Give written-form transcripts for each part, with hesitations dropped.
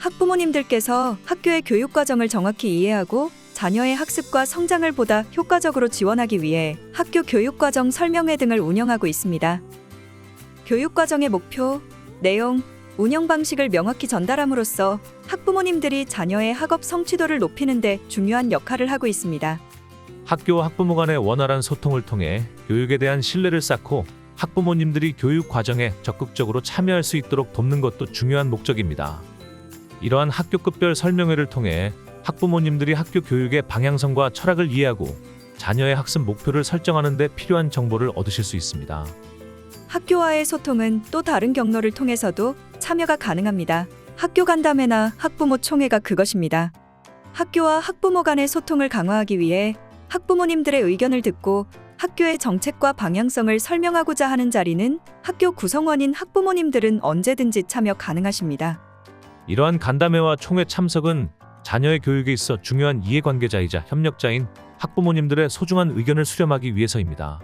학부모님들께서 학교의 교육 과정을 정확히 이해하고 자녀의 학습과 성장을 보다 효과적으로 지원하기 위해 학교 교육과정 설명회 등을 운영하고 있습니다. 교육과정의 목표, 내용, 운영 방식을 명확히 전달함으로써 학부모님들이 자녀의 학업 성취도를 높이는 데 중요한 역할을 하고 있습니다. 학교와 학부모 간의 원활한 소통을 통해 교육에 대한 신뢰를 쌓고 학부모님들이 교육 과정에 적극적으로 참여할 수 있도록 돕는 것도 중요한 목적입니다. 이러한 학교급별 설명회를 통해 학부모님들이 학교 교육의 방향성과 철학을 이해하고 자녀의 학습 목표를 설정하는 데 필요한 정보를 얻으실 수 있습니다. 학교와의 소통은 또 다른 경로를 통해서도 참여가 가능합니다. 학교 간담회나 학부모 총회가 그것입니다. 학교와 학부모 간의 소통을 강화하기 위해 학부모님들의 의견을 듣고 학교의 정책과 방향성을 설명하고자 하는 자리는 학교 구성원인 학부모님들은 언제든지 참여 가능하십니다. 이러한 간담회와 총회 참석은 자녀의 교육에 있어 중요한 이해관계자이자 협력자인 학부모님들의 소중한 의견을 수렴하기 위해서입니다.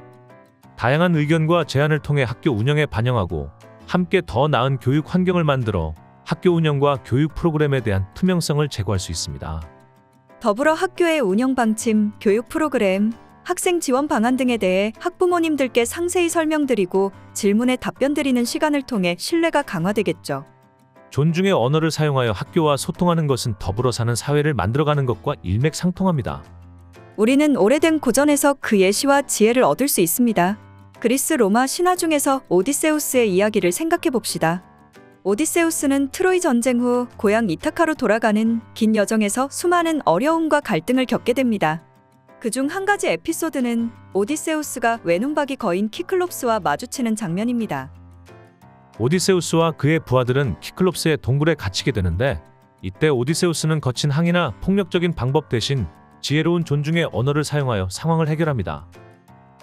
다양한 의견과 제안을 통해 학교 운영에 반영하고 함께 더 나은 교육 환경을 만들어 학교 운영과 교육 프로그램에 대한 투명성을 제고할 수 있습니다. 더불어 학교의 운영 방침, 교육 프로그램, 학생 지원 방안 등에 대해 학부모님들께 상세히 설명드리고 질문에 답변드리는 시간을 통해 신뢰가 강화되겠죠. 존중의 언어를 사용하여 학교와 소통하는 것은 더불어 사는 사회를 만들어가는 것과 일맥상통합니다. 우리는 오래된 고전에서 그 예시와 지혜를 얻을 수 있습니다. 그리스 로마 신화 중에서 오디세우스의 이야기를 생각해 봅시다. 오디세우스는 트로이 전쟁 후 고향 이타카로 돌아가는 긴 여정에서 수많은 어려움과 갈등을 겪게 됩니다. 그중 한 가지 에피소드는 오디세우스가 외눈박이 거인 키클롭스와 마주치는 장면입니다. 오디세우스와 그의 부하들은 키클롭스의 동굴에 갇히게 되는데 이때 오디세우스는 거친 항의나 폭력적인 방법 대신 지혜로운 존중의 언어를 사용하여 상황을 해결합니다.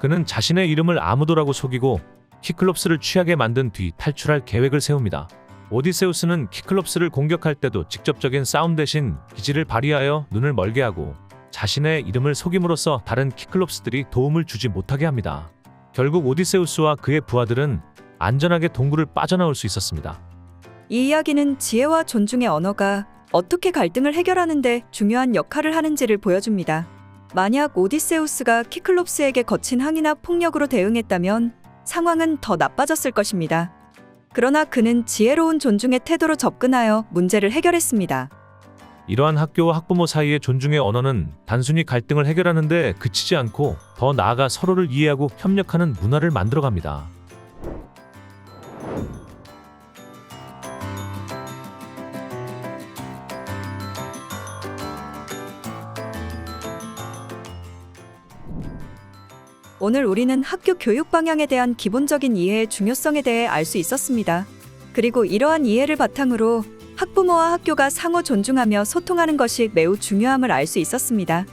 그는 자신의 이름을 아무도라고 속이고 키클롭스를 취하게 만든 뒤 탈출할 계획을 세웁니다. 오디세우스는 키클롭스를 공격할 때도 직접적인 싸움 대신 기지를 발휘하여 눈을 멀게 하고 자신의 이름을 속임으로써 다른 키클롭스들이 도움을 주지 못하게 합니다. 결국 오디세우스와 그의 부하들은 안전하게 동굴을 빠져나올 수 있었습니다. 이 이야기는 지혜와 존중의 언어가 어떻게 갈등을 해결하는 데 중요한 역할을 하는지를 보여줍니다. 만약 오디세우스가 키클롭스에게 거친 항의나 폭력으로 대응했다면 상황은 더 나빠졌을 것입니다. 그러나 그는 지혜로운 존중의 태도로 접근하여 문제를 해결했습니다. 이러한 학교와 학부모 사이의 존중의 언어는 단순히 갈등을 해결하는 데 그치지 않고 더 나아가 서로를 이해하고 협력하는 문화를 만들어갑니다. 오늘 우리는 학교 교육 방향에 대한 기본적인 이해의 중요성에 대해 알 수 있었습니다. 그리고 이러한 이해를 바탕으로 학부모와 학교가 상호 존중하며 소통하는 것이 매우 중요함을 알 수 있었습니다.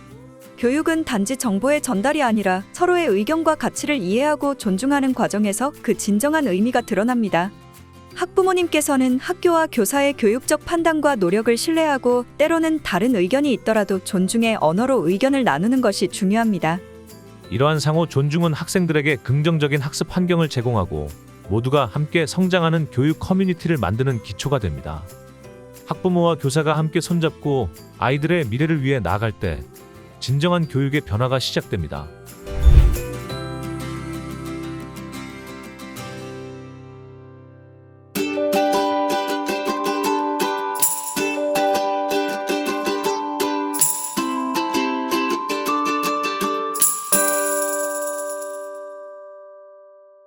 교육은 단지 정보의 전달이 아니라 서로의 의견과 가치를 이해하고 존중하는 과정에서 그 진정한 의미가 드러납니다. 학부모님께서는 학교와 교사의 교육적 판단과 노력을 신뢰하고 때로는 다른 의견이 있더라도 존중의 언어로 의견을 나누는 것이 중요합니다. 이러한 상호 존중은 학생들에게 긍정적인 학습 환경을 제공하고 모두가 함께 성장하는 교육 커뮤니티를 만드는 기초가 됩니다. 학부모와 교사가 함께 손잡고 아이들의 미래를 위해 나아갈 때 진정한 교육의 변화가 시작됩니다.